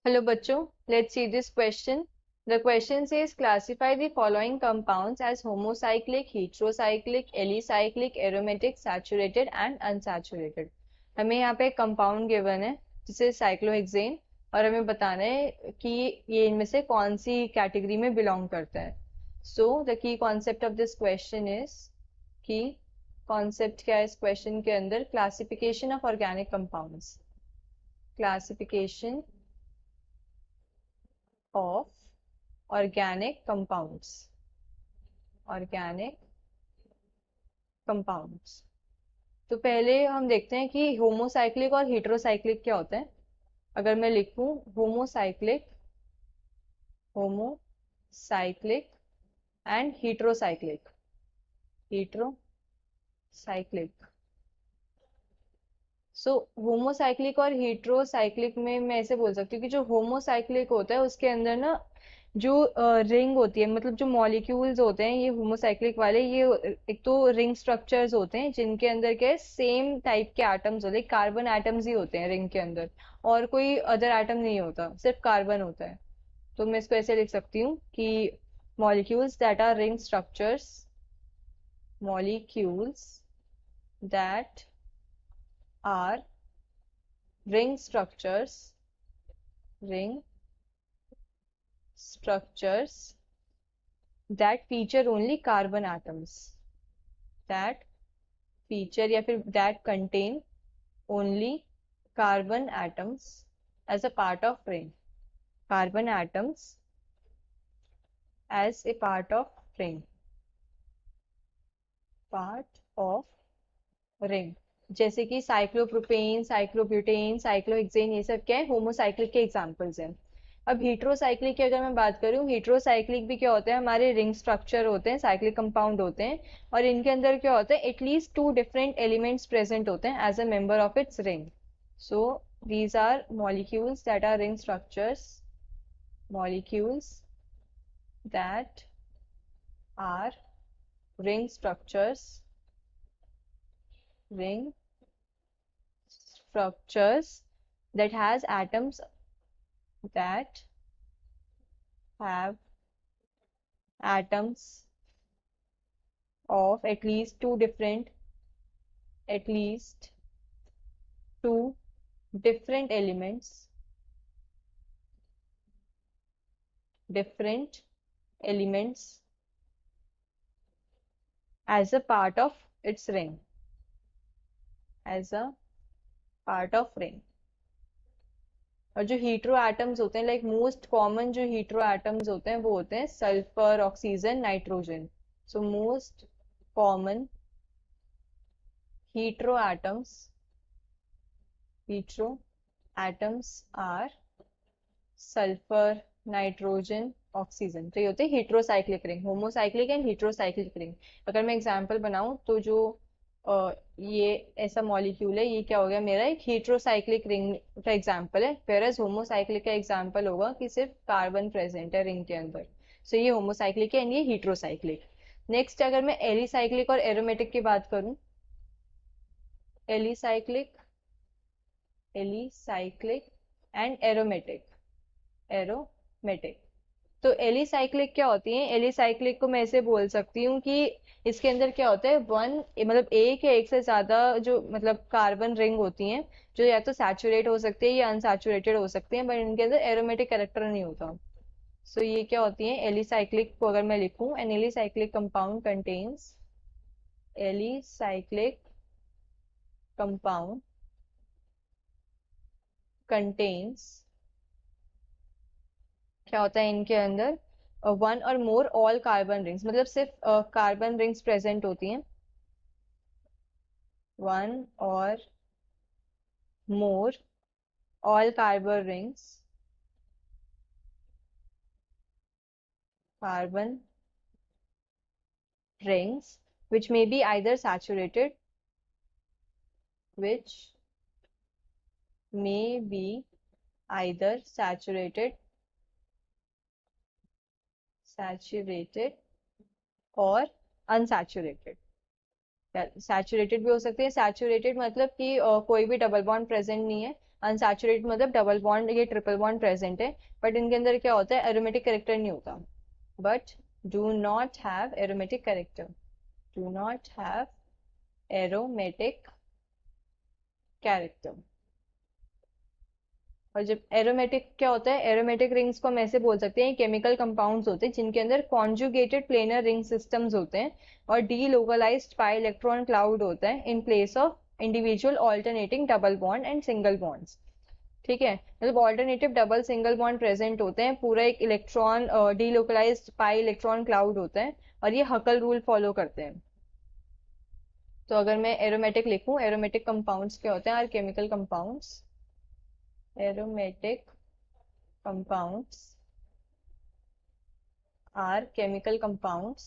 Hello bachcho, let's see this question. The question says classify the following compounds as homocyclic, heterocyclic, alicyclic, aromatic, saturated and unsaturated. हमें यहाँ पे एक compound given है जिसे cyclohexane और हमें बताना है कि ये इनमें से कौन सी कैटेगरी में बिलोंग करता है. So the key concept of this question is कि कॉन्सेप्ट क्या है इस क्वेश्चन के अंदर. Classification of organic compounds. Classification of organic compounds. Organic compounds. तो पहले हम देखते हैं कि होमोसाइक्लिक और हेटेरोसाइक्लिक क्या होता है. अगर मैं लिखूं homocyclic and heterocyclic. So homocyclic और हेटेरोसाइक्लिक में मैं ऐसे बोल सकती हूँ कि जो होमोसाइक्लिक होता है उसके अंदर ना जो रिंग होती है, मतलब जो मॉलिक्यूल्स होते हैं ये होमोसाइक्लिक वाले, ये एक तो रिंग स्ट्रक्चर्स होते हैं जिनके अंदर क्या है सेम टाइप के एटम्स होते हैं. कार्बन एटम्स ही होते हैं रिंग के अंदर और कोई अदर एटम नहीं होता, सिर्फ कार्बन होता है. तो मैं इसको ऐसे लिख सकती हूँ कि molecules that are ring structures, molecules that are ring structures that feature only carbon atoms, that feature या फिर that contain only carbon atoms as a part of ring. Carbon atoms as a part of ring. जैसे कि cyclopropane, cyclobutane, cyclohexane, ये सब क्या है homocyclic के examples हैं. अब हेटेरोसाइक्लिक की अगर मैं बात करूं, हेटेरोसाइक्लिक भी क्या होता है, हमारे रिंग स्ट्रक्चर होते हैं, साइक्लिक कंपाउंड होते हैं और इनके अंदर क्या होता है एटलीस्ट 2 डिफरेंट एलिमेंट्स प्रेजेंट होते हैं as a member of its ring. So these are molecules that are ring structures, molecules that are ring structures that has atoms that have atoms of at least two different elements as a part of its ring. और जो hetero atoms होते हैं, like most common जो hetero atoms होते हैं वो होते हैं sulphur, oxygen, nitrogen. So most common hetero atoms are sulphur, nitrogen, oxygen. तो ये होते हैं heterocyclic ring, homocyclic and heterocyclic ring. अगर मैं एग्जांपल बनाऊं तो जो ये ऐसा मॉलिक्यूल है, ये क्या हो गया मेरा एक हीट्रोसाइक्लिक रिंग का एग्जांपल है, वेयरएज होमोसाइक्लिक का एग्जांपल होगा कि सिर्फ कार्बन प्रेजेंट है रिंग के अंदर. सो ये होमोसाइक्लिक है एंड ये हीट्रोसाइक्लिक. नेक्स्ट अगर मैं एलिसाइक्लिक और एरोमेटिक की बात करूं, एलिसाइक्लिक एंड एरोमेटिक. तो एलिसाइक्लिक क्या होती है, एलिसाइक्लिक को मैं ऐसे बोल सकती हूँ कि इसके अंदर क्या होता है मतलब एक या एक से ज्यादा जो मतलब कार्बन रिंग होती हैं जो या तो सैचुरेट हो सकती है या अनसैचुरेटेड हो सकती हैं, बट इनके अंदर एरोमेटिक कैरेक्टर नहीं होता. सो ये क्या होती है एलिसाइक्लिक को अगर मैं लिखूं, एन एलिसाइक्लिक कंपाउंड कंटेन्स क्या होता है इनके अंदर वन और मोर ऑल कार्बन रिंग्स, मतलब सिर्फ कार्बन रिंग्स प्रेजेंट होती हैं. वन और more all carbon rings which may be either saturated और अनसैचुरेटेड. सैचुरेटेड भी हो सकती है. सैचुरेटेड मतलब कि कोई भी डबल बॉन्ड प्रेजेंट नहीं है, अनसैचुरेटेड मतलब डबल बॉन्ड या ट्रिपल बॉन्ड प्रेजेंट है, बट इनके अंदर क्या होता है, एरोमेटिक कैरेक्टर नहीं होता, but do not have aromatic character, do not have aromatic character. और जब एरोमेटिक क्या होता है, एरोमेटिक रिंग्स को हम ऐसे बोल सकते हैं, केमिकल कंपाउंड्स होते हैं जिनके अंदर कॉन्जुगेटेड प्लेनर रिंग सिस्टम्स होते हैं और delocalized pi electron cloud होता है in place of individual alternating double bond and single bonds. ठीक है, मतलब alternative double single bond present होते हैं, पूरा एक electron delocalized pi electron cloud होता है और ये हकल रूल फॉलो करते हैं। तो अगर मैं एरोमेटिक लिखूं, एरोमेटिक कंपाउंड्स क्या होते हैं, are chemical compounds, aromatic compounds are chemical compounds,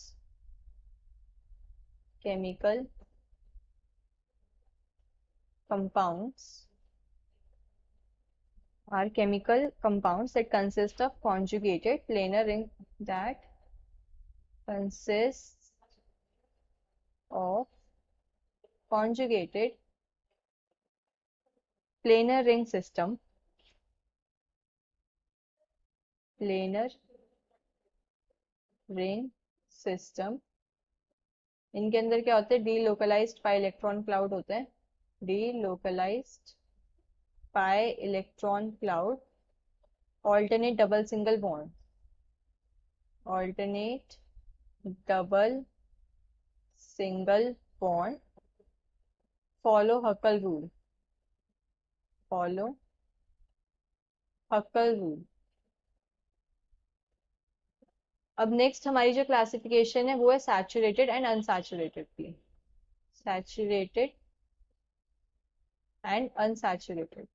chemical compounds are chemical compounds that consist of conjugated planar ring, that consists of conjugated planar ring system, planar ring system। इनके अंदर क्या होते हैं, delocalized pi electron cloud होते हैं, delocalized pi electron cloud, alternate double single bond, alternate double single bond, follow Huckel rule, follow Huckel rule. अब next हमारी जो क्लासिफिकेशन है वो है सैचुरेटेड एंड अनसैचुरेटेड की, सैचुरेटेड एंड अनसैचुरेटेड,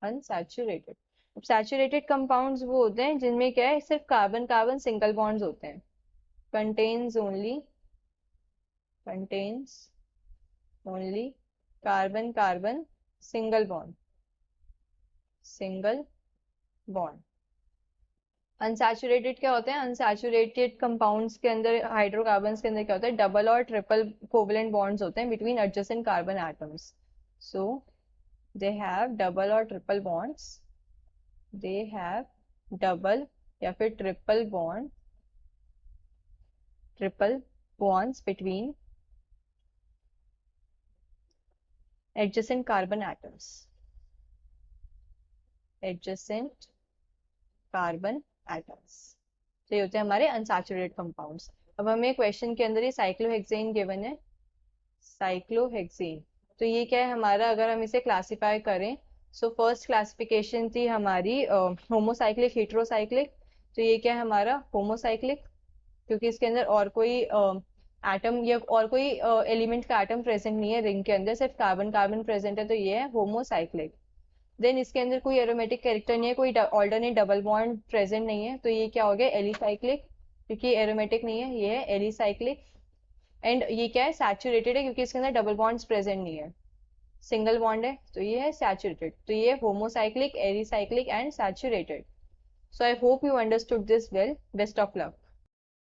अनसैचुरेटेड। अब सैचुरेटेड कंपाउंड्स वो होते हैं जिनमें क्या है, सिर्फ कार्बन कार्बन सिंगल बॉन्ड्स होते हैं, contains only carbon carbon single bond, single bond. Unsaturated क्या होते हैं, अनसैचुरेटेड कंपाउंड्स के अंदर, हाइड्रोकार्बन्स के अंदर क्या होता है, डबल और ट्रिपल कोवलेंट बॉन्ड्स होते हैं between adjacent carbon atoms, so they have double और triple bonds, they have double या फिर triple bonds between adjacent carbon atoms, adjacent carbon atoms. तो ये होते हैं हमारे अनसैचुरेटेड कंपाउंड्स। अब हमें क्वेश्चन के अंदर ये साइक्लोहेक्सेन गिवन है, साइक्लोहेक्सेन, तो ये क्या है हमारा, अगर हम इसे क्लासिफाई करें, सो फर्स्ट क्लासिफिकेशन थी हमारी होमोसाइक्लिक हेट्रोसाइक्लिक, तो ये क्या है हमारा होमोसाइक्लिक, क्योंकि इसके अंदर और कोई एटम या और कोई एलिमेंट का एटम प्रेजेंट नहीं है रिंग के अंदर, सिर्फ कार्बन कार्बन प्रेजेंट है, तो ये है होमोसाइक्लिक। देन इसके अंदर कोई एरोमेटिक कैरेक्टर नहीं है, कोई ऑल्टरनेट डबल बॉन्ड प्रेजेंट नहीं है, तो ये क्या हो गया एलिसाइक्लिक, क्योंकि एरोमेटिक नहीं है, ये है एलिसाइक्लिक। एंड ये क्या है, सैचुरेटेड है, क्योंकि इसके अंदर डबल बॉन्ड्स प्रेजेंट नहीं है, सिंगल बॉन्ड है, तो ये है सैचुरेटेड। तो ये homocyclic, alicyclic and saturated. So I hope you understood this well, best of luck.